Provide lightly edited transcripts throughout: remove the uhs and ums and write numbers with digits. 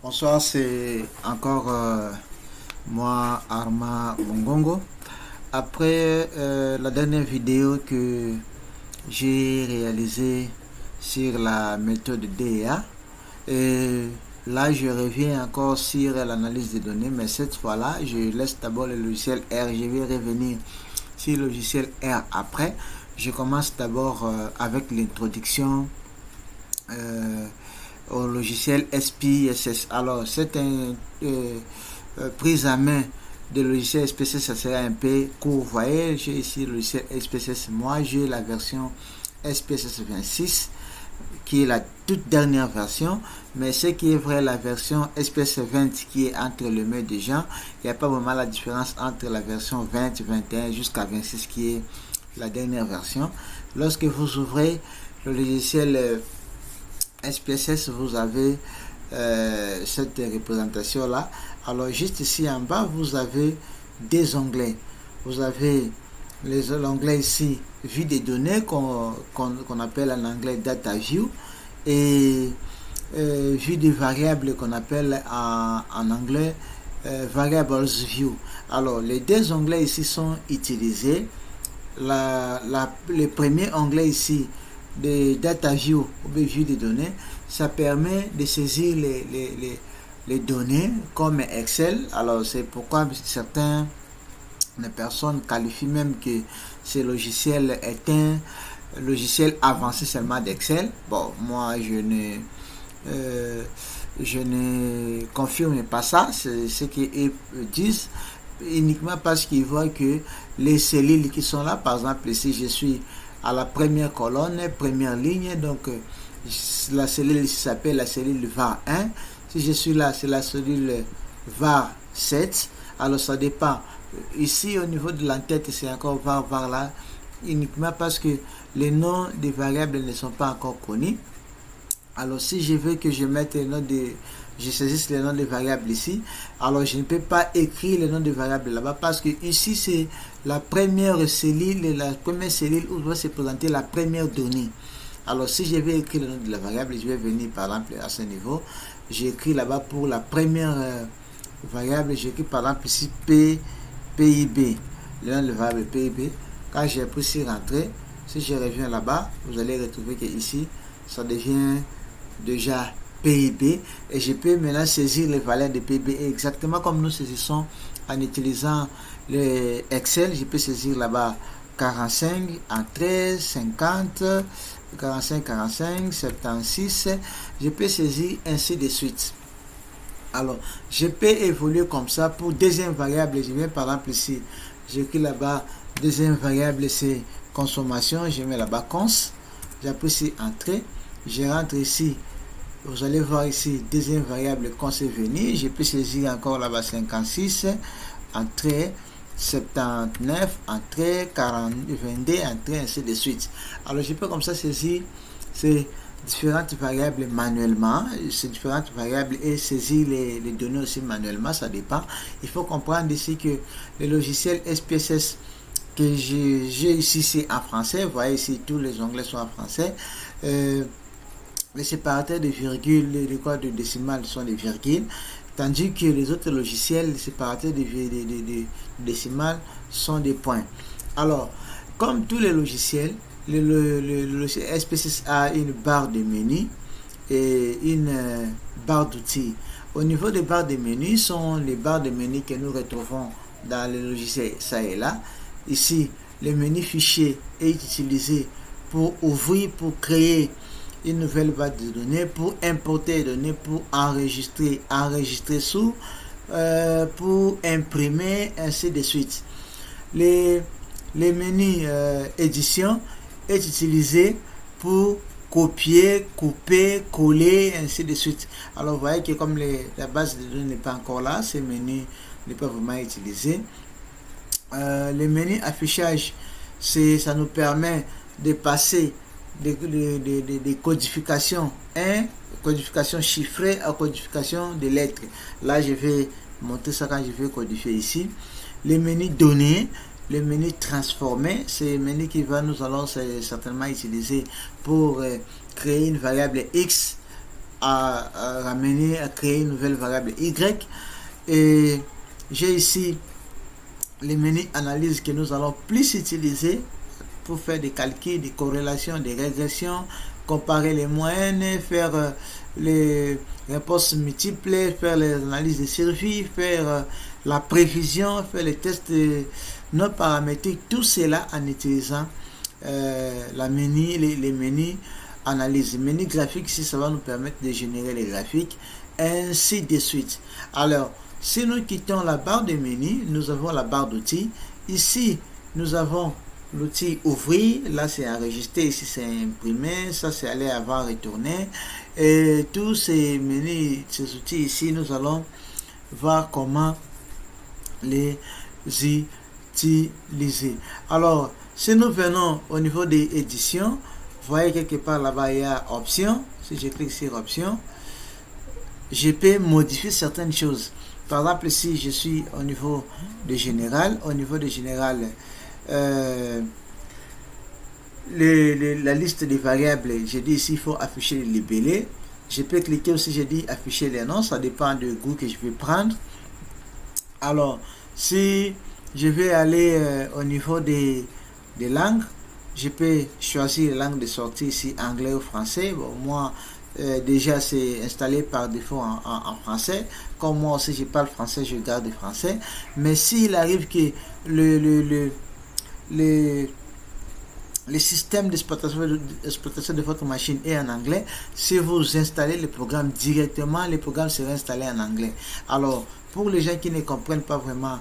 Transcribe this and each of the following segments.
Bonsoir, c'est encore moi, Arma Bongongo. Après la dernière vidéo que j'ai réalisée sur la méthode DEA, et là je reviens encore sur l'analyse des données, mais cette fois-là, je laisse d'abord le logiciel R. Je vais revenir sur le logiciel R après. Je commence d'abord avec l'introduction au logiciel SPSS. Alors, c'est une prise à main de logiciel SPSS, ça sera un peu court. Vous voyez, j'ai ici le logiciel SPSS. Moi, j'ai la version SPSS 26 qui est la toute dernière version, mais ce qui est vrai, la version SPSS 20 qui est entre les mains des gens, il n'y a pas vraiment la différence entre la version 20, 21 jusqu'à 26 qui est la dernière version. Lorsque vous ouvrez le logiciel SPSS, vous avez cette représentation là. Alors juste ici en bas, vous avez des onglets. Vous avez l'onglet ici vue des données qu'on appelle en anglais data view, et vue des variables qu'on appelle en anglais variables view. Alors les deux onglets ici sont utilisés. Le premier onglet ici de data view ou vue des données, ça permet de saisir les données comme Excel. Alors c'est pourquoi certaines personnes qualifient même que ce logiciel est un logiciel avancé seulement d'Excel. Bon, moi je ne confirme pas ça, c'est ce qu'ils disent, uniquement parce qu'ils voient que les cellules qui sont là, par exemple ici je suis à la première colonne, première ligne, donc la cellule ici s'appelle la cellule var 1. Si je suis là, c'est la cellule var 7. Alors ça dépend. Ici au niveau de l'entête, c'est encore var là, uniquement parce que les noms des variables ne sont pas encore connus. Alors si je veux que je mette les noms je saisisse les noms des variables ici, alors je ne peux pas écrire les noms des variables là-bas parce que ici c'est la première cellule où doit se présenter la première donnée. Alors si je vais écrire le nom de la variable, je vais venir par exemple à ce niveau, j'écris là-bas pour la première variable, j'écris par exemple ici PIB, le nom de la variable PIB. Quand j'ai pris sur entrée, si je reviens là-bas, vous allez retrouver que ici ça devient déjà PIB, et je peux maintenant saisir les valeurs de PIB exactement comme nous saisissons en utilisant le Excel. Je peux saisir là-bas 45 en 13, 50, 45, 45, 76, je peux saisir ainsi de suite. Alors, je peux évoluer comme ça pour deuxième variable. Je viens par exemple ici, j'écris là-bas, deuxième variable c'est consommation, je mets là-bas cons, j'appuie sur entrée, je rentre ici. Vous allez voir ici, deuxième variable cons est venu. Je peux saisir encore là-bas 56, entrée, 79, entrée, 40, 22, entrée, ainsi de suite. Alors je peux comme ça saisir ces différentes variables manuellement, ces différentes variables, et saisir les données aussi manuellement, ça dépend. Il faut comprendre ici que le logiciel SPSS que j'ai ici, c'est en français. Vous voyez ici, tous les onglets sont en français. Les séparateurs de virgules, les codes de décimales sont des virgules, tandis que les autres logiciels, les séparateurs de décimales sont des points. Alors, comme tous les logiciels, le logiciel SPSS a une barre de menu et une barre d'outils. Au niveau des barres de menu, sont les barres de menu que nous retrouvons dans le logiciel ça et là. Ici, le menu fichier est utilisé pour ouvrir, pour créer une nouvelle base de données, pour importer les données, pour enregistrer sous, pour imprimer, ainsi de suite. Les menus édition est utilisé pour copier, couper, coller, ainsi de suite. Alors vous voyez que comme la base de données n'est pas encore là, ce menu n'est pas vraiment utilisé. le menu affichage, ça nous permet de passer des codifications, codification chiffrée à codification de lettres. Là, je vais montrer ça quand je vais codifier ici. Le menu données, le menu transformer, c'est le menu qui va, nous allons certainement utiliser pour créer une variable X à ramener à créer une nouvelle variable Y. Et j'ai ici les menus analyse que nous allons plus utiliser pour faire des calculs, des corrélations, des régressions, comparer les moyennes, faire les réponses multiples, faire les analyses de survie, faire la prévision, faire les tests non paramétriques, tout cela en utilisant les menus analyse. Menu graphique, si ça va nous permettre de générer les graphiques, ainsi de suite. Alors, si nous quittons la barre de menu, nous avons la barre d'outils. Ici, nous avons l'outil ouvrir. Là, c'est enregistré. Ici, c'est imprimé. Ça, c'est aller avant, retourner. Et tous ces menus, ces outils ici, nous allons voir comment les utiliser. Alors, si nous venons au niveau des éditions, vous voyez quelque part là-bas, il y a options. Si je clique sur options, je peux modifier certaines choses. Par exemple, si je suis au niveau de général, la liste des variables, j'ai dit ici, il faut afficher les libellés. Je peux cliquer aussi, j'ai dit afficher les noms, ça dépend du goût que je vais prendre. Alors, si je vais aller au niveau des langues, je peux choisir la langue de sortie ici, anglais ou français. Bon, moi, déjà c'est installé par défaut en français. Comme moi aussi je parle français, je garde le français. Mais s'il arrive que le système d'exploitation de votre machine est en anglais, si vous installez le programme directement, le programme sera installé en anglais. Alors, pour les gens qui ne comprennent pas vraiment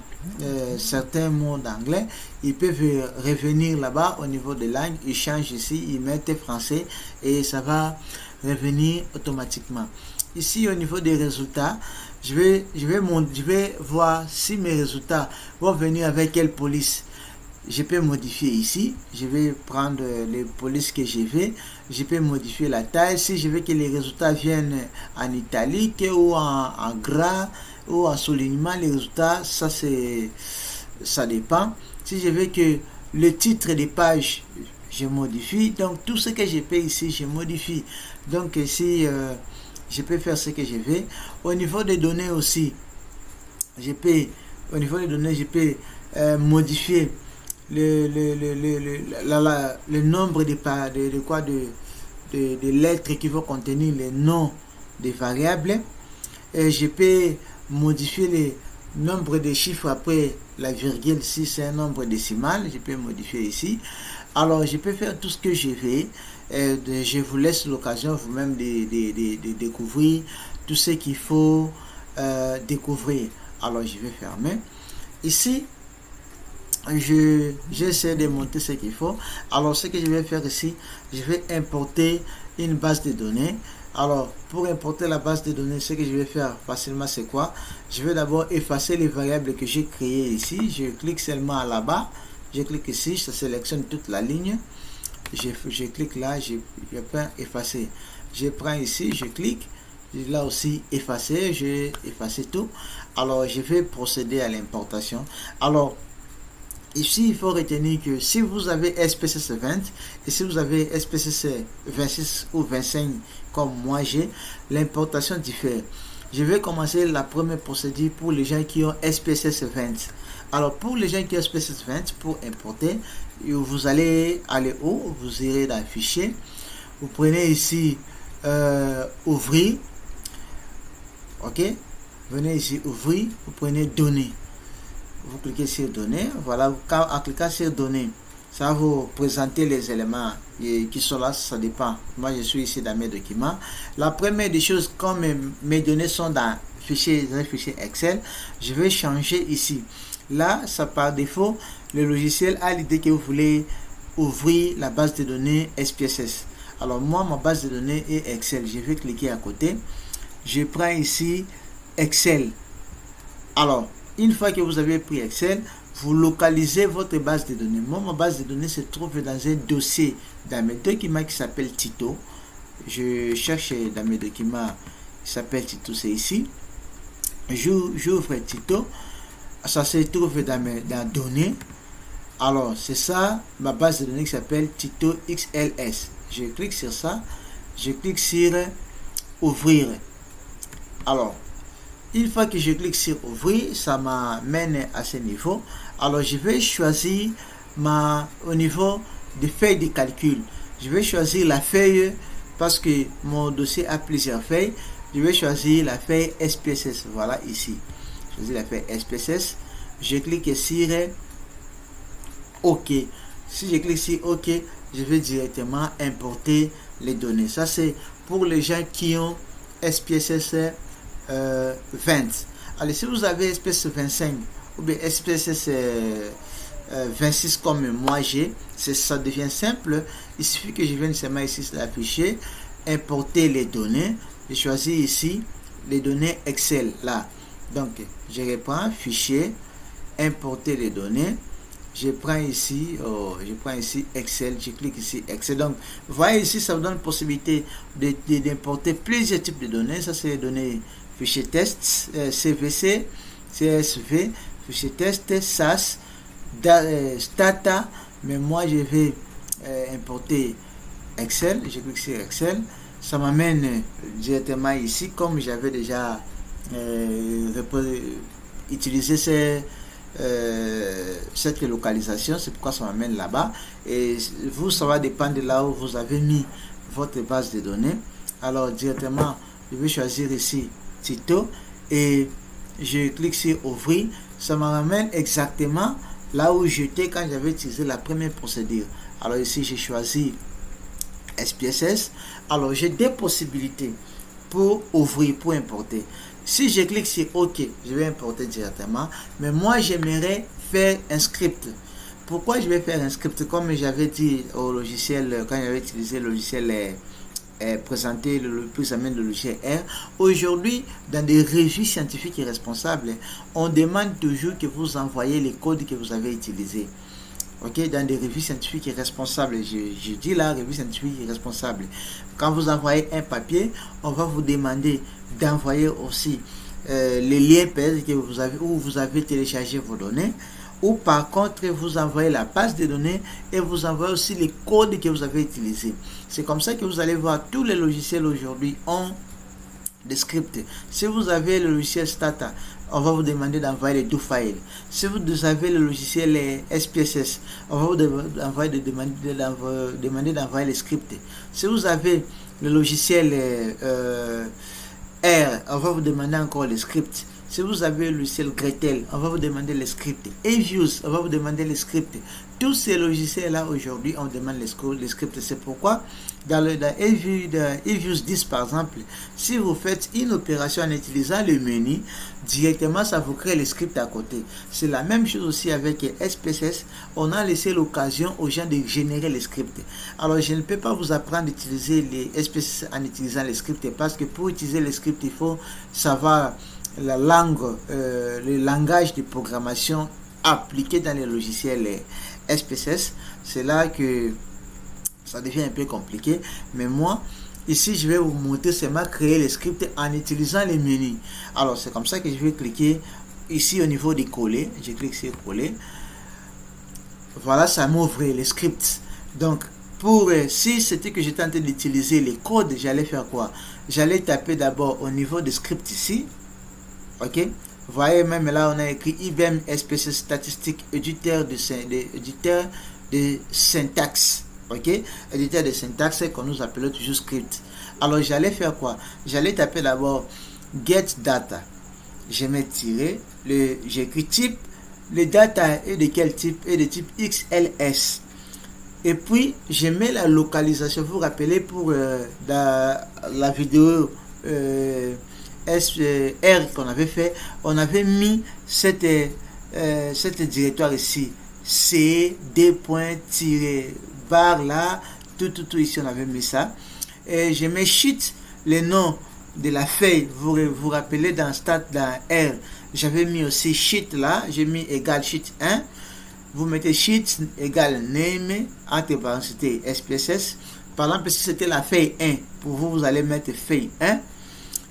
certains mots d'anglais, ils peuvent revenir là-bas au niveau des langues, ils changent ici, ils mettent français et ça va revenir automatiquement. Ici, au niveau des résultats, je vais voir si mes résultats vont venir avec quelle police. Je peux modifier ici, je vais prendre les polices que je veux, je peux modifier la taille. Si je veux que les résultats viennent en italique ou en gras ou en soulignement, les résultats, ça dépend. Si je veux que le titre des pages, je modifie. Donc tout ce que je peux ici, je modifie. Donc ici, je peux faire ce que je veux. Au niveau des données aussi, je peux modifier le nombre de lettres qui vont contenir les noms des variables. Et je peux modifier le nombre de chiffres après la virgule. Si c'est un nombre décimal, je peux modifier ici. Alors je peux faire tout ce que je veux. Je vous laisse l'occasion vous-même de découvrir tout ce qu'il faut découvrir. Alors je vais fermer. Ici, j'essaie de monter ce qu'il faut. Alors ce que je vais faire ici, je vais importer une base de données. Alors pour importer la base de données, ce que je vais faire facilement, c'est quoi? Je vais d'abord effacer les variables que j'ai créées ici. Je clique seulement là-bas, je clique ici, ça sélectionne toute la ligne. Je clique là, je peux effacer. Je prends ici, je clique là aussi effacer, j'ai effacé tout. Alors je vais procéder à l'importation. Alors ici, il faut retenir que si vous avez SPSS 20 et si vous avez SPSS 26 ou 25 comme moi j'ai, l'importation diffère. Je vais commencer la première procédure pour les gens qui ont SPSS 20. Alors pour les gens qui ont SPSS 20, pour importer, vous allez aller où? Vous irez dans Fichier. Vous prenez ici Ouvrir. Ok? Venez ici Ouvrir. Vous prenez Données. Vous cliquez sur Données. Voilà, en cliquant sur Données, ça va vous présenter les éléments qui sont là, ça dépend. Moi, je suis ici dans mes documents. La première des choses, comme mes données sont dans un fichier Excel, je vais changer ici. Là, ça par défaut, le logiciel a l'idée que vous voulez ouvrir la base de données SPSS. Alors moi, ma base de données est Excel. Je vais cliquer à côté. Je prends ici Excel. Alors, une fois que vous avez pris Excel, vous localisez votre base de données. Moi, ma base de données se trouve dans un dossier dans mes documents qui s'appelle Tito. Je cherche dans mes documents qui s'appelle Tito, c'est ici. J'ouvre Tito. Ça se trouve dans données. Alors, c'est ça, ma base de données qui s'appelle Tito XLS. Je clique sur ça. Je clique sur ouvrir. Alors, une fois que je clique sur ouvrir, ça m'amène à ce niveau. Alors, je vais choisir au niveau de feuille de calcul. Je vais choisir la feuille parce que mon dossier a plusieurs feuilles. Je vais choisir la feuille SPSS. Voilà ici. Je choisis la feuille SPSS. Je clique sur OK. Si je clique sur OK, je vais directement importer les données. Ça, c'est pour les gens qui ont SPSS 20. Allez, si vous avez SPSS 25 ou bien SPSS 26 comme moi j'ai, ça devient simple. Il suffit que je vienne seulement ici afficher, importer les données. Je choisis ici les données Excel là. Donc, je reprends fichier, importer les données. Je prends ici Excel, je clique ici Excel. Donc, vous voyez ici, ça vous donne la possibilité d'importer plusieurs types de données. Ça, c'est les données fichier test, CVC, CSV, fichier test, SAS, Stata. Mais moi, je vais importer Excel. Je clique sur Excel. Ça m'amène directement ici, comme j'avais déjà utilisé cette localisation, c'est pourquoi ça m'amène là-bas. Et vous, ça va dépendre de là où vous avez mis votre base de données. Alors directement, je vais choisir ici Tito et je clique sur ouvrir. Ça me ramène exactement là où j'étais quand j'avais utilisé la première procédure. Alors ici, j'ai choisi SPSS. Alors j'ai deux possibilités pour ouvrir, pour importer. Si je clique sur OK, je vais importer directement. Mais moi, j'aimerais faire un script. Pourquoi je vais faire un script? Comme j'avais dit au logiciel, quand j'avais utilisé le logiciel présenté, le plus amène le logiciel R. Aujourd'hui, dans des revues scientifiques et responsables, on demande toujours que vous envoyez les codes que vous avez utilisés. Ok, dans des revues scientifiques et responsables, je dis là, revue scientifique et responsable. Quand vous envoyez un papier, on va vous demander d'envoyer aussi les liens que vous avez, où vous avez téléchargé vos données. Ou par contre, vous envoyez la base de données et vous envoyez aussi les codes que vous avez utilisés. C'est comme ça que vous allez voir tous les logiciels aujourd'hui ont des scripts. Si vous avez le logiciel Stata, on va vous demander d'envoyer les do files. Si vous avez le logiciel SPSS, on va vous demander d'envoyer les scripts. Si vous avez le logiciel R, on va vous demander encore les scripts. Si vous avez le logiciel Gretel, on va vous demander les scripts. eViews, on va vous demander les scripts. Tous ces logiciels-là, aujourd'hui, on demande les scripts. C'est pourquoi, dans eViews 10, par exemple, si vous faites une opération en utilisant le menu, directement, ça vous crée les scripts à côté. C'est la même chose aussi avec SPSS. On a laissé l'occasion aux gens de générer les scripts. Alors, je ne peux pas vous apprendre à utiliser les SPSS en utilisant les scripts, parce que pour utiliser les scripts, il faut savoir la langue, le langage de programmation appliqué dans les logiciels SPSS. C'est là que ça devient un peu compliqué. Mais moi, ici, je vais vous montrer seulement créer les scripts en utilisant les menus. Alors, c'est comme ça que je vais cliquer ici au niveau de coller. Je clique sur coller. Voilà, ça m'ouvre les scripts. Donc, si c'était que j'étais en train d'utiliser les codes, j'allais faire quoi? J'allais taper d'abord au niveau de script ici. Ok, vous voyez, même là on a écrit IBM SPSS statistique éditeur de syntaxe. Ok, éditeur de syntaxe qu'on nous appelle toujours script. Alors j'allais faire quoi? J'allais taper d'abord get data. Je mets tiré, j'écris type. Le data est de quel type? Est de type XLS. Et puis je mets la localisation. Vous vous rappelez pour la vidéo R qu'on avait fait, on avait mis cette directoire ici, C_barre là, tout ici on avait mis ça. Et je mets sheet, le nom de la feuille, vous vous rappelez dans stade, dans R, j'avais mis aussi sheet là, j'ai mis égal sheet 1. Vous mettez sheet égal name, entre parenthèses SPSS. Par exemple, si c'était la feuille 1, pour vous, vous allez mettre feuille 1.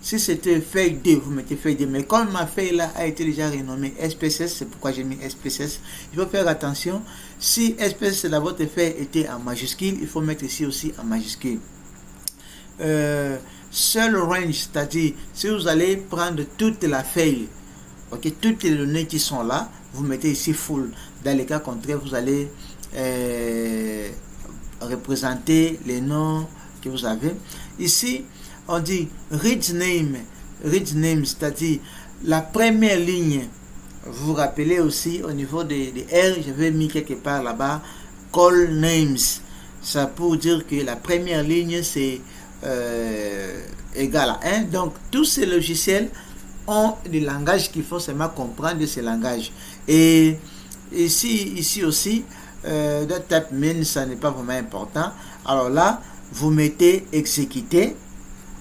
Si c'était feuille 2, vous mettez feuille 2. Mais comme ma feuille là a été déjà renommée SPSS, c'est pourquoi j'ai mis SPSS. Il faut faire attention. Si SPSS dans votre feuille était en majuscule, il faut mettre ici aussi en majuscule. Seul range, c'est-à-dire si vous allez prendre toute la feuille, ok, toutes les données qui sont là, vous mettez ici full. Dans les cas contraires, vous allez représenter les noms que vous avez. Ici, on dit read name, c'est-à-dire la première ligne. Vous vous rappelez aussi au niveau de R, j'avais mis quelque part là-bas call names. Ça pour dire que la première ligne c'est égal à 1. Donc tous ces logiciels ont des langages qu'il faut seulement comprendre de ces langages. Et ici aussi, type min, ça n'est pas vraiment important. Alors là, vous mettez exécuter.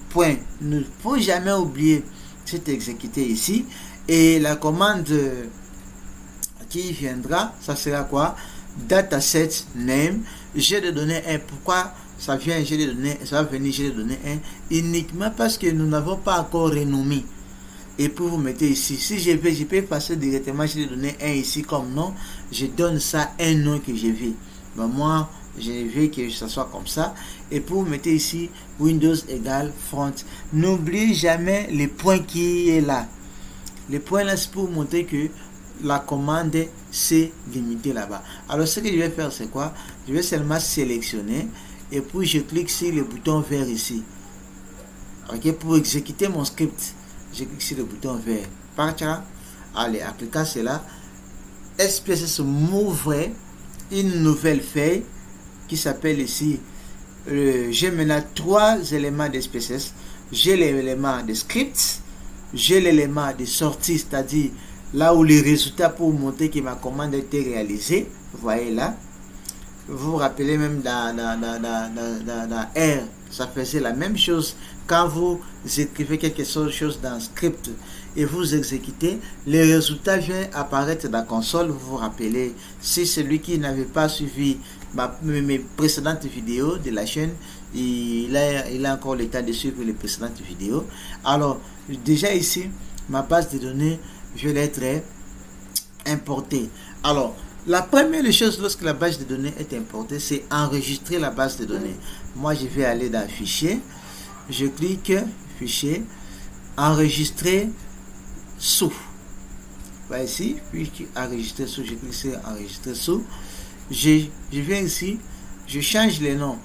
Point. Il ne faut jamais oublier cet exécuter ici. Et la commande qui viendra, ça sera quoi? Dataset name. J'ai de données 1. Pourquoi ça vient j'ai de données, ça va venir j'ai de données 1? Uniquement parce que nous n'avons pas encore renommé. Et pour vous mettez ici, si je peux passer directement, je vais donner 1 ici comme nom, je donne ça un nom que je veux. Ben moi, je veux que ça soit comme ça. Et pour vous mettez ici, Windows égale front. N'oubliez jamais le point qui est là. Le point là, c'est pour vous montrer que la commande c'est limité là-bas. Alors ce que je vais faire, c'est quoi? Je vais seulement sélectionner et puis je clique sur le bouton vert ici. Ok, pour exécuter mon script. Je clique sur le bouton vert. Partir. Allez, en cliquant cela, SPSS m'ouvre une nouvelle feuille qui s'appelle ici. J'ai maintenant 3 éléments de SPSS. J'ai l'élément de script, j'ai l'élément de sortie, c'est-à-dire là où les résultats pour montrer que ma commande a été réalisée. Vous voyez là. Vous vous rappelez même dans R, ça faisait la même chose. Quand vous écrivez quelque chose dans script et vous exécutez, les résultats viennent apparaître dans la console. Vous vous rappelez, si celui qui n'avait pas suivi mes précédentes vidéos de la chaîne, il a encore le temps de suivre les précédentes vidéos. Alors, déjà ici, ma base de données, je vais l'être importée. Alors, la première chose lorsque la base de données est importée, c'est enregistrer la base de données. Moi, je vais aller dans Fichier. Je clique Fichier, Enregistrer sous. Voilà ici, puis Enregistrer sous. Je clique sur Enregistrer sous. Je viens ici, je change les noms.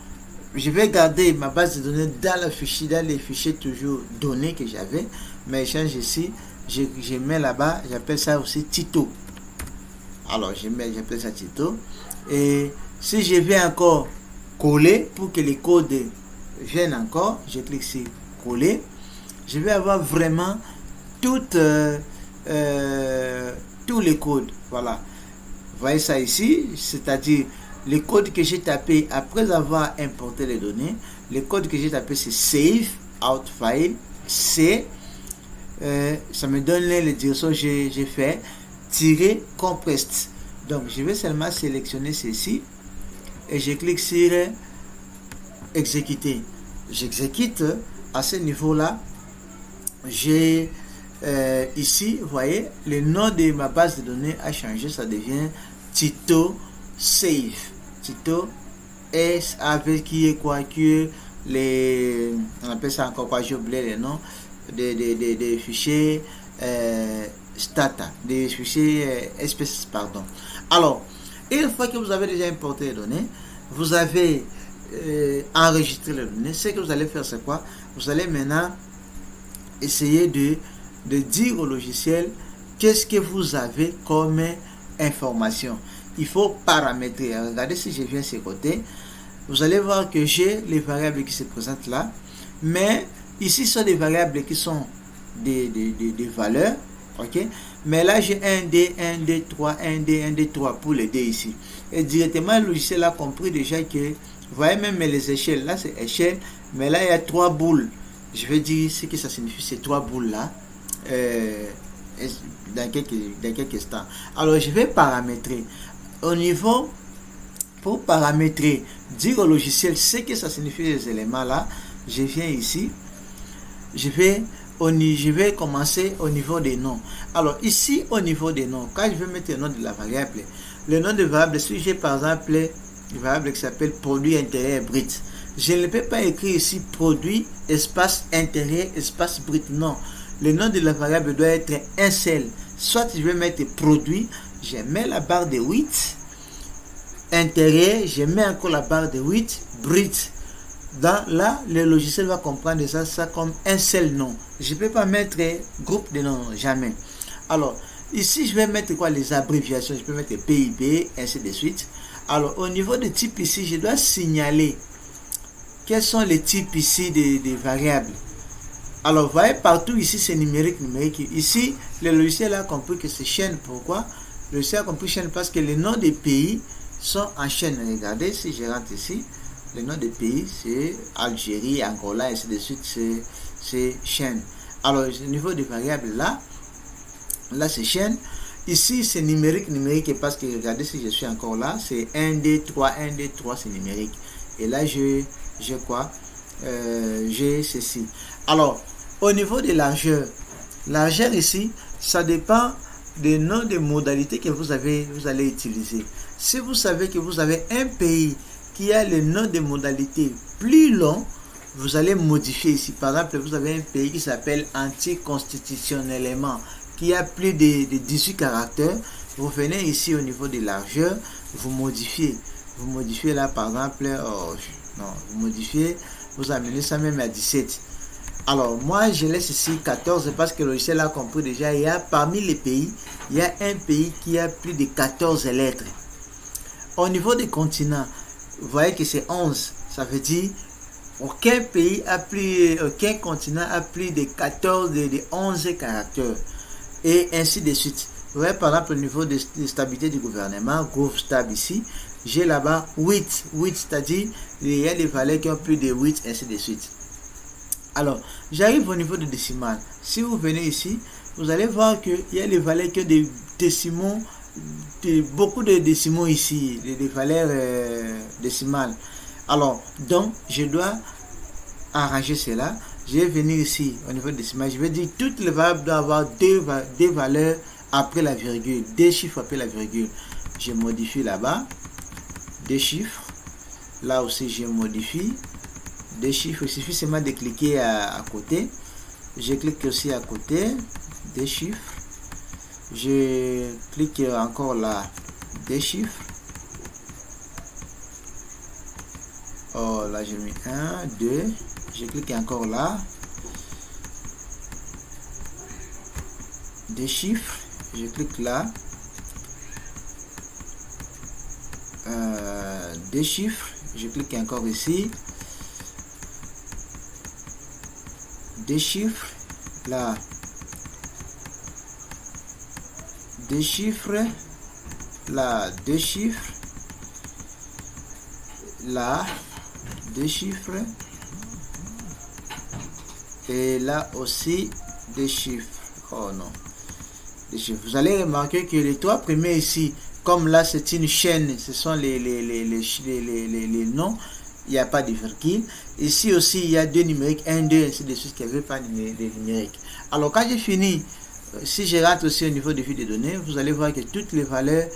Je vais garder ma base de données dans le fichier, dans les fichiers toujours données que j'avais, mais je change ici. Je mets là-bas, j'appelle ça aussi Tito. Alors, j'appelle ça Tito. Et si je vais encore coller pour que les codes viennent encore, je clique sur coller. Je vais avoir vraiment tous les codes. Voilà. Vous voyez ça ici, c'est-à-dire les codes que j'ai tapé après avoir importé les données. Le code que j'ai tapé c'est save out file C. Ça me donne les directions que j'ai fait tirer compressed. Donc je vais seulement sélectionner ceci et je clique sur exécuter. J'exécute. À ce niveau là j'ai ici, vous voyez, le nom de ma base de données a changé, ça devient Tito Save. Tito S avec qui est quoi, que les, on appelle ça encore quoi, j'ai oublié les noms des fichiers Stata, des fichiers SPSS, pardon. Alors, une fois que vous avez déjà importé les données, vous avez enregistré les données, ce que vous allez faire c'est quoi? Vous allez maintenant essayer de dire au logiciel qu'est-ce que vous avez comme information. Il faut paramétrer. Regardez, si je viens sur ce côté, vous allez voir que j'ai les variables qui se présentent là, mais ici ce sont des variables qui sont des valeurs, ok, mais là j'ai 1D, 1D, 3, 1D, 1D, 3 pour les D ici, et directement le logiciel a compris déjà que, vous voyez même les échelles, là c'est échelle, mais là il y a 3 boules, Je vais dire ce que ça signifie ces trois boules-là dans quelques instants. Alors, je vais paramétrer. Au niveau, pour paramétrer, dire au logiciel ce que ça signifie les éléments-là, je viens ici. Je vais commencer au niveau des noms. Alors, ici, au niveau des noms, quand je vais mettre le nom de la variable, le nom de variable, si j'ai par exemple une variable qui s'appelle produit intérieur brut, je ne peux pas écrire ici produit espace intérieur espace brut. Non, le nom de la variable doit être un seul. Soit je vais mettre produit, je mets la barre de 8, intérieur, je mets encore la barre de 8, brut. Là, le logiciel va comprendre ça comme un seul nom. Je ne peux pas mettre groupe de noms, jamais. Alors, ici, je vais mettre quoi? Les abréviations. Je peux mettre PIB, ainsi de suite. Alors, au niveau de type ici, je dois signaler quels sont les types ici des variables. Alors, vous voyez, partout ici, c'est numérique. Ici, le logiciel a compris que c'est chaîne. Pourquoi? Le logiciel a compris chaîne parce que les noms des pays sont en chaîne. Regardez, si je rentre ici, le nom des pays, c'est Algérie, Angola, ainsi de suite, c'est chaîne. Alors, au niveau des variables, là c'est chaîne. Ici, c'est numérique, parce que regardez, si je suis encore là, c'est 1, 2, 3, 1, 2, 3, c'est numérique. Et là, j'ai quoi? J'ai ceci. Alors, au niveau de largeur ici, ça dépend des noms de modalités que vous allez utiliser. Si vous savez que vous avez un pays qui a le nom de modalité plus long, vous allez modifier ici. Par exemple, vous avez un pays qui s'appelle anticonstitutionnellement, qui a plus de 18 caractères. Vous venez ici au niveau de largeur, vous modifiez. Vous modifiez là, par exemple, vous modifiez, vous amenez ça même à 17. Alors, moi, je laisse ici 14 parce que le logiciel a compris déjà, il y a parmi les pays, il y a un pays qui a plus de 14 lettres. Au niveau des continents, vous voyez que c'est 11. Ça veut dire aucun continent a plus de 14, de 11 caractères. Et ainsi de suite. Vous voyez par exemple au niveau de stabilité du gouvernement, GovStab ici, j'ai là-bas 8, c'est-à-dire il y a des valeurs qui ont plus de 8, ainsi de suite. Alors, j'arrive au niveau de décimal. Si vous venez ici, vous allez voir qu'il y a les valeurs qui ont des décimaux, beaucoup de décimaux ici, des valeurs décimales. Alors, donc, je dois arranger cela. Je vais venir ici au niveau de décimal. Je vais dire toutes les variables doivent avoir deux valeurs après la virgule, deux chiffres après la virgule. Je modifie là-bas, deux chiffres. Là aussi, je modifie des chiffres. Il suffit seulement de cliquer à côté. Je clique aussi à côté, des chiffres. Je clique encore là, des chiffres. Oh, là j'ai mis 1, 2. Je clique encore là, des chiffres. Je clique là, des chiffres. Je clique encore ici, des chiffres là, des chiffres là, des chiffres là, des chiffres et là aussi des chiffres. Oh non, des chiffres. Vous allez remarquer que les trois premiers ici, comme là c'est une chaîne, ce sont les noms, il n'y a pas de virgule. Ici aussi il y a deux numériques, 1, 2, ainsi de suite, qui n'avaient pas de numérique. Alors quand j'ai fini, si je rentre aussi au niveau de fil de données, vous allez voir que toutes les valeurs,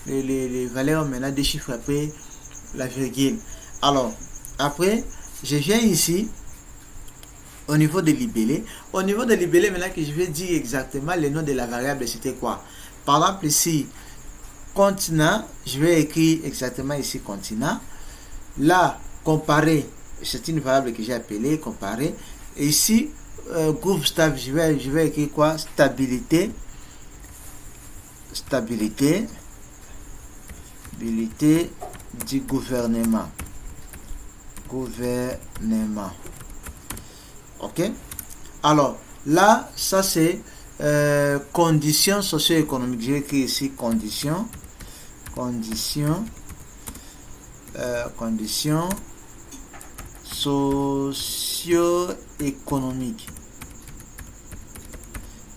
les valeurs ont maintenant des chiffres après la virgule. Alors après, je viens ici au niveau de libellé. Au niveau de libellé, maintenant que je vais dire exactement le nom de la variable, c'était quoi? Par exemple ici, continent, je vais écrire exactement ici continent. Là, comparer, c'est une variable que j'ai appelée comparer. Et ici, GovStab, je vais écrire quoi? Stabilité du gouvernement. Ok. Alors là, ça c'est conditions socio-économiques. J'ai écrit ici conditions socio-économique.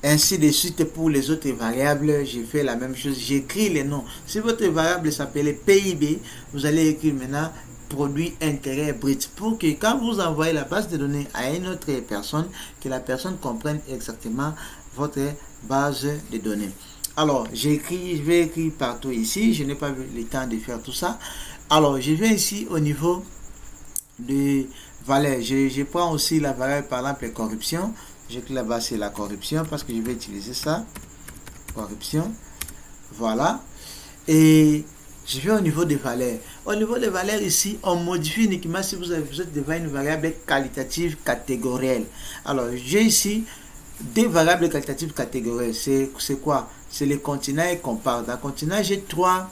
Ainsi de suite pour les autres variables, j'ai fait la même chose. J'écris les noms. Si votre variable s'appelait PIB, vous allez écrire maintenant produit intérieur brut pour que quand vous envoyez la base de données à une autre personne, que la personne comprenne exactement votre base de données. Alors, je vais écrire partout ici. Je n'ai pas eu le temps de faire tout ça. Alors, je viens ici au niveau de valeur. Je prends aussi la variable, par exemple, corruption. Je clique là-bas, c'est la corruption parce que je vais utiliser ça. Corruption. Voilà. Et je vais au niveau des valeurs. Au niveau des valeurs ici, on modifie uniquement si vous êtes devant une variable qualitative catégorielle. Alors, j'ai ici des variables qualitatives catégorielles. C'est quoi? C'est les continents et compare. Dans le continent, j'ai trois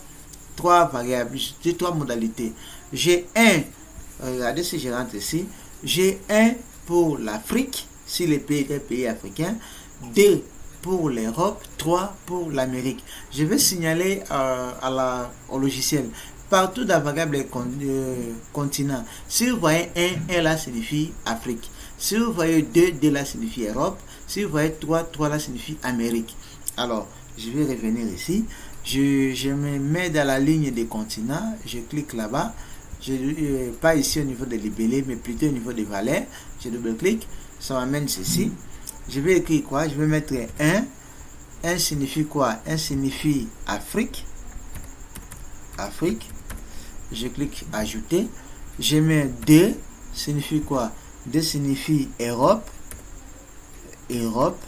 variables, j'ai trois modalités. J'ai un, regardez si je rentre ici, j'ai un pour l'Afrique, si le pays est un pays africain, 2 pour l'Europe, 3 pour l'Amérique. Je vais signaler au logiciel, partout dans la variable continent, si vous voyez 1 là signifie Afrique. Si vous voyez 2 là signifie Europe. Si vous voyez 3 là signifie Amérique. Alors, je vais revenir ici. Je me mets dans la ligne des continents. Je clique là-bas. Pas ici au niveau des libellés, mais plutôt au niveau des valeurs. Je double-clique. Ça m'amène ceci. Je vais écrire quoi? Je vais mettre 1. 1 signifie quoi? 1 signifie Afrique. Afrique. Je clique ajouter. Je mets 2. Signifie quoi? 2 signifie Europe. Europe.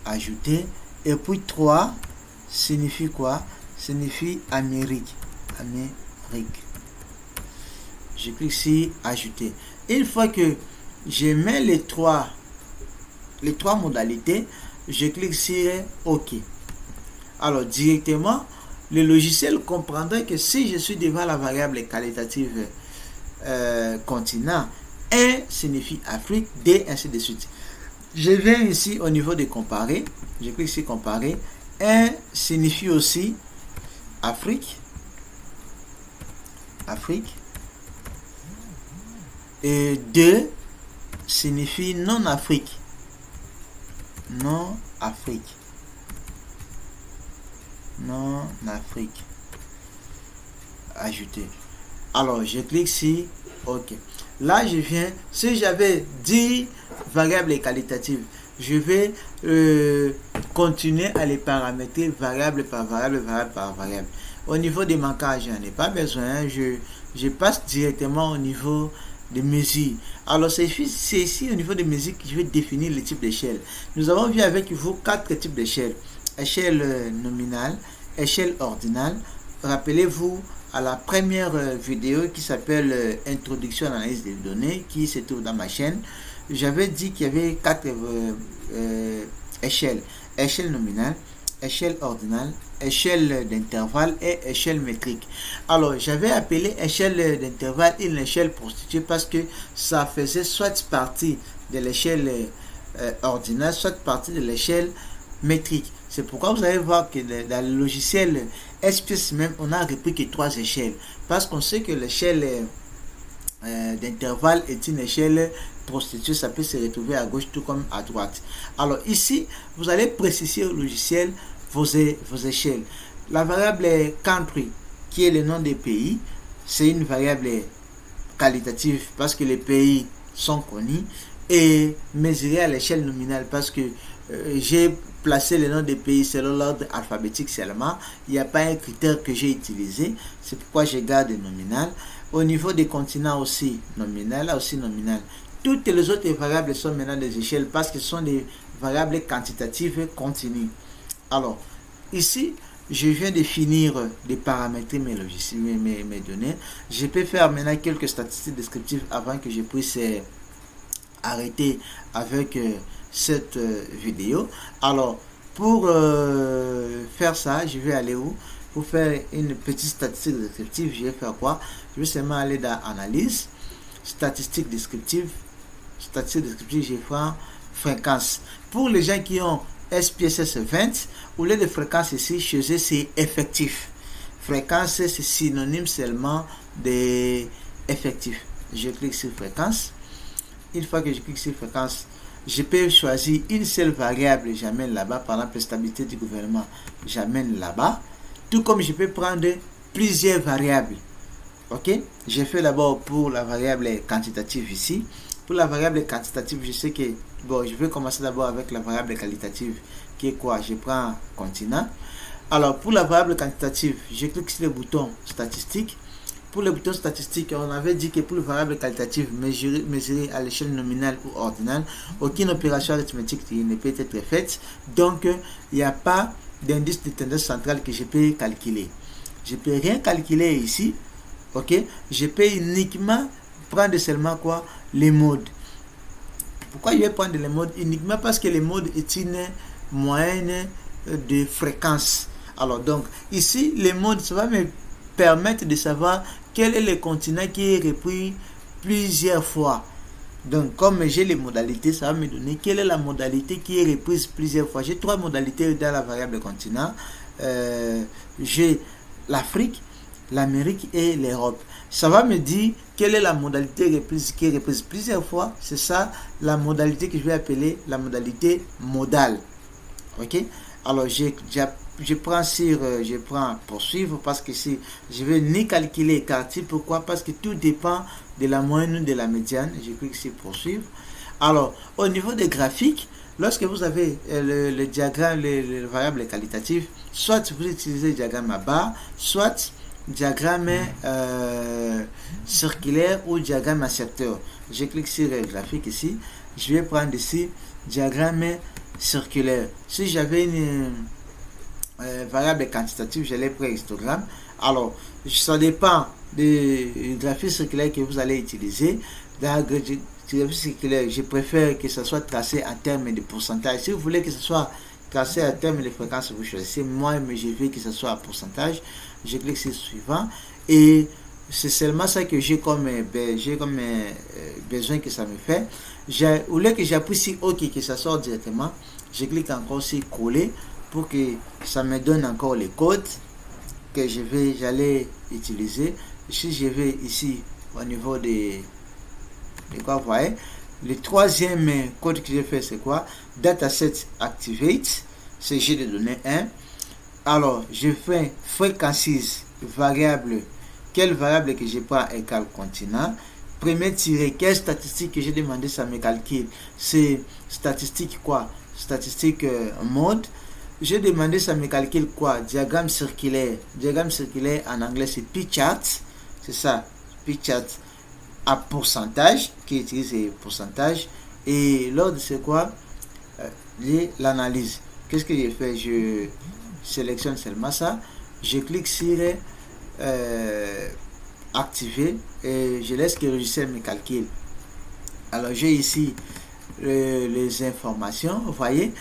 Ajouter. Et puis 3 signifie quoi? Signifie Amérique. Amérique. Je clique ici ajouter. Une fois que je mets les trois modalités, je clique sur OK. Alors directement, le logiciel comprendrait que si je suis devant la variable qualitative continent, 1 signifie Afrique, 2 ainsi de suite. Je viens ici au niveau de comparer, je clique ici comparer. 1 signifie aussi Afrique, et 2 signifie non-Afrique. Non-Afrique. Non-Afrique. Ajouter. Alors, je clique ici. OK. Là, je viens. Si j'avais 10 variables qualitatives, je vais continuer à les paramétrer variable par variable, variable par variable. Au niveau des manquages, je n'en ai pas besoin. Je passe directement au niveau de mesures. Alors c'est ici au niveau de mesures que je vais définir le type d'échelle. Nous avons vu avec vous 4 types d'échelle. Échelle nominale, échelle ordinale. Rappelez-vous à la première vidéo qui s'appelle Introduction à l'analyse des données, qui se trouve dans ma chaîne. J'avais dit qu'il y avait 4 échelles. Échelle nominale, échelle ordinale, échelle d'intervalle et échelle métrique. Alors, j'avais appelé échelle d'intervalle une échelle prostituée parce que ça faisait soit partie de l'échelle ordinale, soit partie de l'échelle métrique. C'est pourquoi vous allez voir que dans le logiciel SPS même, on a repris que 3 échelles. Parce qu'on sait que l'échelle d'intervalle est une échelle prostituée, ça peut se retrouver à gauche tout comme à droite. Alors ici, vous allez préciser au logiciel vos échelles. La variable country, qui est le nom des pays, c'est une variable qualitative parce que les pays sont connus, et mesurer à l'échelle nominale parce que j'ai placé le nom des pays selon l'ordre alphabétique seulement. Il n'y a pas un critère que j'ai utilisé, c'est pourquoi je garde nominal. Au niveau des continents aussi nominal, là aussi nominal. Toutes les autres variables sont maintenant des échelles parce que ce sont des variables quantitatives continues. Alors, ici, je viens de finir de paramétrer mes logiciels, mes données. Je peux faire maintenant quelques statistiques descriptives avant que je puisse arrêter avec cette vidéo. Alors, pour faire ça, je vais aller où? Pour faire une petite statistique descriptive, je vais faire quoi? Je vais seulement aller dans Analyse, Statistique descriptive. Statistique descriptive, je vais faire Fréquence. Pour les gens qui ont SPSS 20, au lieu de fréquence ici, chez eux, c'est effectif. Fréquence, c'est synonyme seulement d'effectif. je clique sur fréquence. Une fois que je clique sur fréquence, je peux choisir une seule variable, j'amène là-bas. Par exemple, stabilité du gouvernement, j'amène là-bas. Tout comme je peux prendre plusieurs variables. Ok, j'ai fait d'abord pour la variable quantitative ici. Pour la variable quantitative, je sais que bon, je vais commencer d'abord avec la variable qualitative qui est quoi? Je prends continent. Alors pour la variable quantitative, je clique sur le bouton statistique. Pour le bouton statistique, on avait dit que pour la variable qualitative mesurée à l'échelle nominale ou ordinale, aucune opération arithmétique ne peut être faite. Donc il n'y a pas d'indice de tendance centrale que je peux calculer. Je ne peux rien calculer ici. Ok, je peux uniquement prendre seulement quoi? Les modes. Pourquoi je vais prendre les modes? Uniquement parce que les modes est une moyenne de fréquence. Alors donc ici les modes, ça va me permettre de savoir quel est le continent qui est repris plusieurs fois. Donc comme j'ai les modalités, ça va me donner quelle est la modalité qui est reprise plusieurs fois. J'ai trois modalités dans la variable continent. J'ai l'Afrique, l'Amérique et l'Europe. Ça va me dire quelle est la modalité reprise qui est reprise plusieurs fois. C'est ça la modalité que je vais appeler la modalité modale. Ok, alors je prends poursuivre parce que si je vais ni calculer quartier. Pourquoi? Parce que tout dépend de la moyenne ou de la médiane. Je clique sur poursuivre. Alors au niveau des graphiques, lorsque vous avez le diagramme, les variables qualitatives, soit vous utilisez le diagramme à barre, soit diagramme circulaire ou diagramme à secteur. Je clique sur le graphique ici. Je vais prendre ici diagramme circulaire. Si j'avais une variable quantitative, je l'ai pris histogramme. Alors ça dépend du graphique circulaire que vous allez utiliser. Dans le graphique circulaire, je préfère que ce soit tracé en termes de pourcentage. Si vous voulez que ce soit tracé en termes de fréquence, vous choisissez. Moi, mais je veux que ce soit en pourcentage. Je clique sur suivant et c'est seulement ça que j'ai comme besoin que ça me fait. Au lieu que j'appuie sur OK, que ça sort directement, je clique encore sur coller pour que ça me donne encore les codes que j'allais utiliser. Si je vais ici au niveau de quoi, vous voyez, le troisième code que j'ai fait, c'est quoi? Dataset activate, c'est G de données 1. Alors je fais fréquences variable. Quelle variable que je prends égale continent. Premier tiré, quelle statistique que j'ai demandé, ça me calcule. C'est statistique quoi? Statistique mode. J'ai demandé, ça me calcule quoi? Diagramme circulaire. Diagramme circulaire en anglais c'est p-chart. C'est ça, p-chart à pourcentage, qui utilise les pourcentages. Et l'ordre c'est quoi? L'analyse. Qu'est-ce que j'ai fait? Je sélectionne seulement ça. Je clique sur activer et je laisse que le logiciel me calcule. Alors j'ai ici les informations. Vous voyez,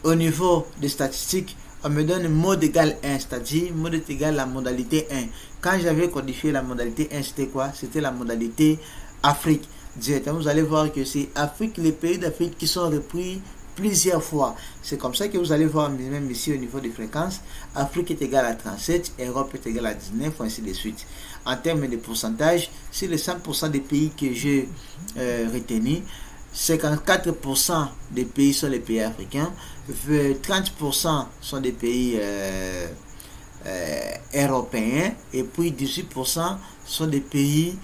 au niveau des statistiques, on me donne mode égal 1, c'est-à-dire mode est égal à la modalité 1. Quand j'avais codifié la modalité 1, c'était quoi? C'était la modalité Afrique. Directement, vous allez voir que c'est Afrique, les pays d'Afrique qui sont repris plusieurs fois. C'est comme ça que vous allez voir même ici au niveau des fréquences. Afrique est égal à 37, Europe est égal à 19, ainsi de suite. En termes de pourcentage, sur les 100% des pays que j'ai retenus, 54% des pays sont les pays africains, 30% sont des pays européens et puis 18% sont des pays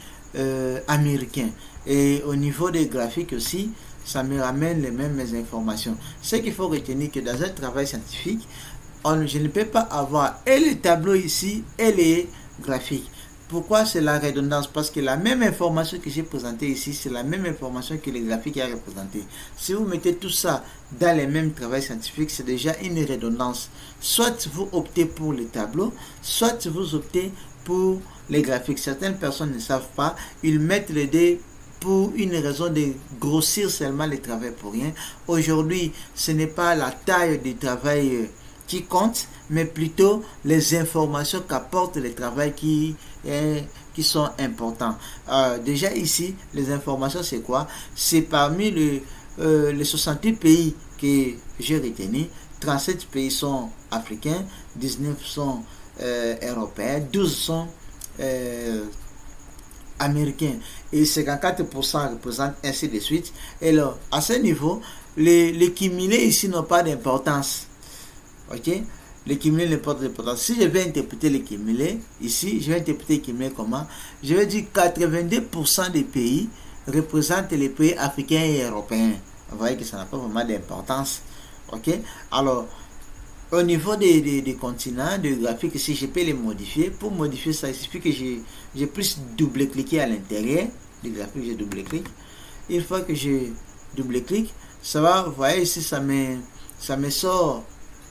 américains. Et au niveau des graphiques aussi, ça me ramène les mêmes informations. Ce qu'il faut retenir que dans un travail scientifique, je ne peux pas avoir et les tableaux ici et les graphiques. Pourquoi? C'est la redondance, parce que la même information que j'ai présentée ici, c'est la même information que les graphiques a représenté. Si vous mettez tout ça dans les mêmes travaux scientifiques, c'est déjà une redondance. Soit vous optez pour les tableaux, soit vous optez pour les graphiques. Certaines personnes ne savent pas, ils mettent les dés pour une raison de grossir seulement le travail pour rien. Aujourd'hui, ce n'est pas la taille du travail qui compte, mais plutôt les informations qu'apporte le travail qui sont importants. Déjà ici, les informations c'est quoi? C'est parmi les 68 pays que j'ai retenus, 37 pays sont africains, 19 sont européens, 12 sont américains et 54% représentent ainsi de suite. Et alors, à ce niveau, les cumulés ici n'ont pas d'importance. Ok? Les cumulés n'ont pas d'importance. Si je vais interpréter les cumulés, ici, je vais interpréter les cumulés comment? Je vais dire 82% des pays représentent les pays africains et européens. Vous voyez que ça n'a pas vraiment d'importance. Ok? Alors, au niveau des continents, des graphiques, si je peux les modifier, pour modifier ça, il suffit que j'ai plus double-cliqué à l'intérieur du graphique, j'ai double-cliqué. Une fois que j'ai double-cliqué, ça va, vous voyez ici, ça me sort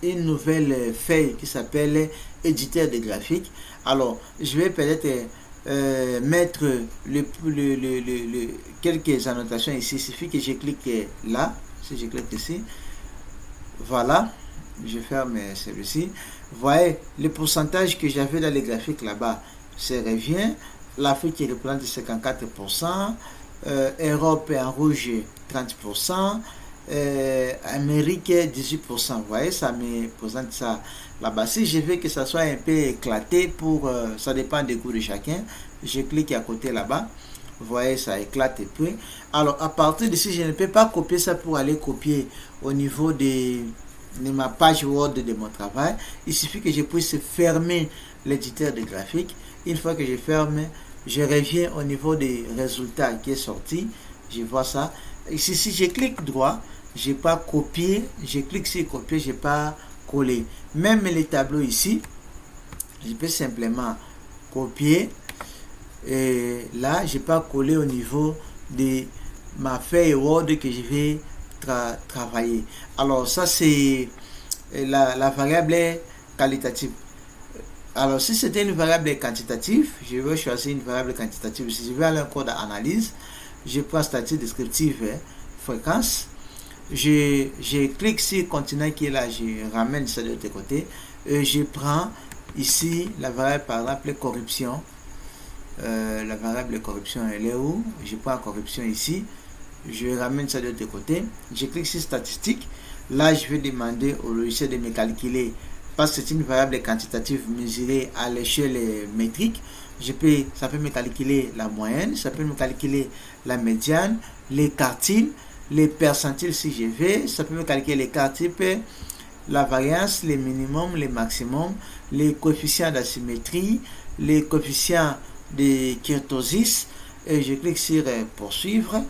une nouvelle feuille qui s'appelle éditeur de graphique. Alors, je vais peut-être mettre quelques annotations ici. Il suffit que je clique là. Si je clique ici, voilà. Je ferme celui-ci. Vous voyez, le pourcentage que j'avais dans les graphiques là-bas, ça revient. L'Afrique qui représente 54%, Europe en rouge 30%, Amérique 18%. Vous voyez, ça me présente ça là-bas. Si je veux que ça soit un peu éclaté, ça dépend des goûts de chacun, je clique à côté là-bas. Vous voyez, ça éclate et puis. Alors, à partir d'ici, je ne peux pas copier ça pour aller copier au niveau de ma page Word de mon travail. Il suffit que je puisse fermer l'éditeur de graphique. Une fois que je ferme, je reviens au niveau des résultats qui est sorti. Je vois ça. Ici, si je clique droit, je n'ai pas copié. Je clique sur copier, je n'ai pas collé. Même les tableaux ici, je peux simplement copier. Et là, je n'ai pas collé au niveau de ma feuille Word que je vais travailler. Alors ça c'est la variable qualitative. Alors si c'était une variable quantitative, je vais choisir une variable quantitative. Si je vais aller encore dans analyse, je prends statistique descriptive, fréquence, je clique sur continent qui est là, je ramène ça de l'autre côté et je prends ici la variable par exemple corruption. La variable corruption elle est où? Je prends corruption ici. Je ramène ça de l'autre côté. Je clique sur statistique. Là, je vais demander au logiciel de me calculer, parce que c'est une variable quantitative mesurée à l'échelle métrique. Ça peut me calculer la moyenne, ça peut me calculer la médiane, les quartiles, les percentiles si je veux. Ça peut me calculer les quartiles, la variance, les minimums, les maximums, les coefficients d'asymétrie, les coefficients de kurtosis. Et je clique sur poursuivre.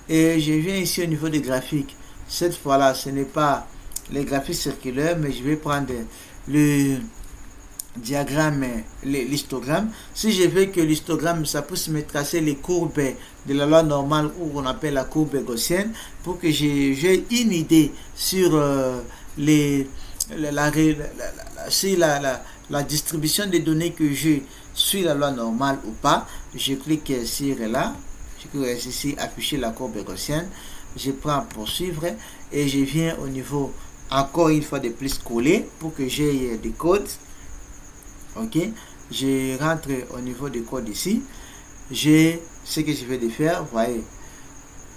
Et je viens ici au niveau des graphiques. Cette fois-là, ce n'est pas les graphiques circulaires, mais je vais prendre le diagramme, l'histogramme. Si je veux que l'histogramme, ça puisse me tracer les courbes de la loi normale, ou on appelle la courbe gaussienne, pour que j'ai une idée sur la distribution des données que j'ai sur la loi normale ou pas. Je clique sur là. Je clique ici, afficher la courbe gaussienne. Je prends poursuivre et je viens au niveau encore une fois de plus coller pour que j'ai des codes. Ok, je rentre au niveau des codes ici. J'ai ce que je vais faire. Vous voyez,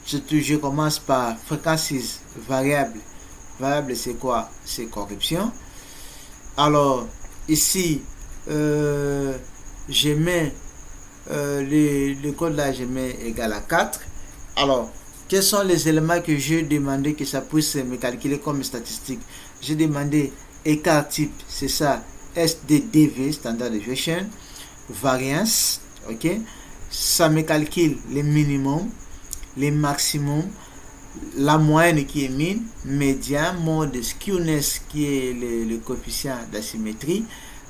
je commence par fréquence variable. Variable c'est quoi? C'est corruption. Alors ici je mets le code là, je mets égal à 4. Alors quels sont les éléments que j'ai demandé que ça puisse me calculer comme statistique? J'ai demandé écart type, c'est ça, SDDV, Standard Deviation, variance, ok, ça me calcule les minimums, les maximums, la moyenne qui est min, médian, mode skewness qui est le coefficient d'asymétrie.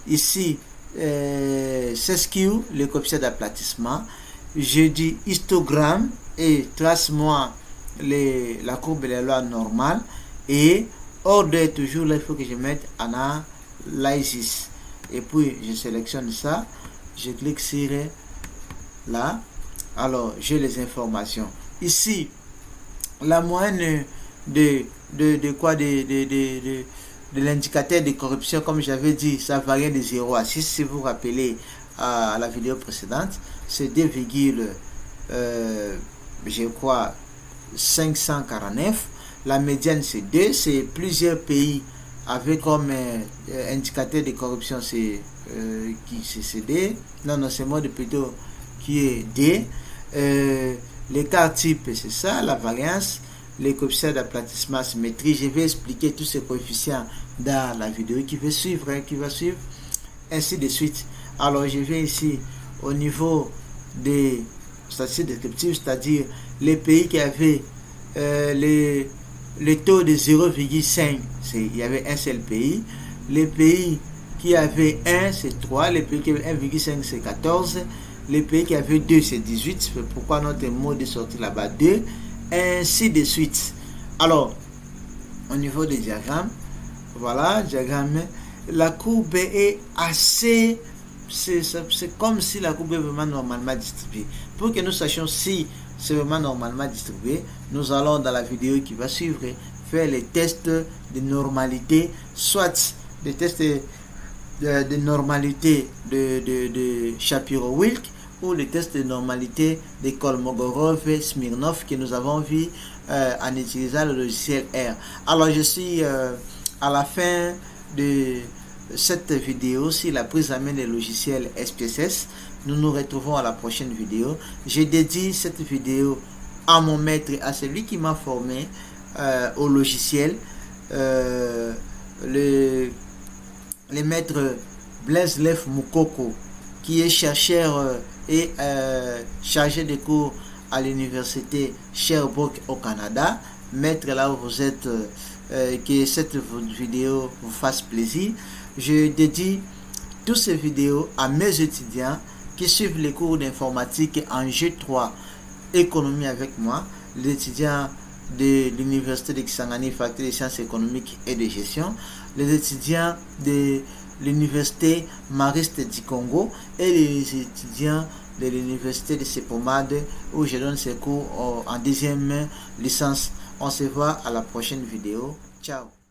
Ici, c'est skew, le coefficient d'aplatissement. Je dis histogramme et trace-moi la courbe de la loi normale. Et ordre toujours là, il faut que je mette analysis. Et puis je sélectionne ça, je clique sur là. Alors j'ai les informations. Ici, la moyenne de l'indicateur de corruption, comme j'avais dit, ça varie de 0 à 6. Si vous vous rappelez à la vidéo précédente, c'est 2, je crois 549. La médiane c'est 2. C'est plusieurs pays avec comme indicateur de corruption c'est 2. Non, c'est mode plutôt qui est D. L'écart type, c'est ça, la variance, les coefficients d'aplatissement, symétrie. Je vais expliquer tous ces coefficients dans la vidéo qui va suivre, ainsi de suite. Alors, je vais ici au niveau des statistiques descriptives, c'est-à-dire les pays qui avaient le taux de 0,5, il y avait un seul pays. Les pays qui avaient 1, c'est 3. Les pays qui avaient 1,5, c'est 14. Les pays qui avaient 2, c'est 18. C'est pourquoi notre mot de sortie là-bas 2. Ainsi de suite. Alors, au niveau des diagrammes, voilà, diagramme, la courbe est assez... C'est comme si la courbe est vraiment normalement distribuée. Pour que nous sachions si c'est vraiment normalement distribué, nous allons dans la vidéo qui va suivre faire les tests de normalité, soit des tests de normalité de Shapiro-Wilk ou les tests de normalité de Kolmogorov-Smirnov que nous avons vu en utilisant le logiciel R. Alors je suis à la fin de cette vidéo sur la prise en main des logiciels SPSS. Nous nous retrouvons à la prochaine vidéo. Je dédie cette vidéo à mon maître, à celui qui m'a formé au logiciel, le maître Blaise Lev Mukoko, qui est chercheur et chargé de cours à l'université Sherbrooke au Canada. Maître, là où vous êtes, que cette vidéo vous fasse plaisir. Je dédie toutes ces vidéos à mes étudiants qui suivent les cours d'informatique en G3 économie avec moi, les étudiants de l'université de Kisangani, faculté des sciences économiques et de gestion, les étudiants de l'université Mariste du Congo et les étudiants de l'université de Sepomade où je donne ces cours en deuxième licence. On se voit à la prochaine vidéo. Ciao.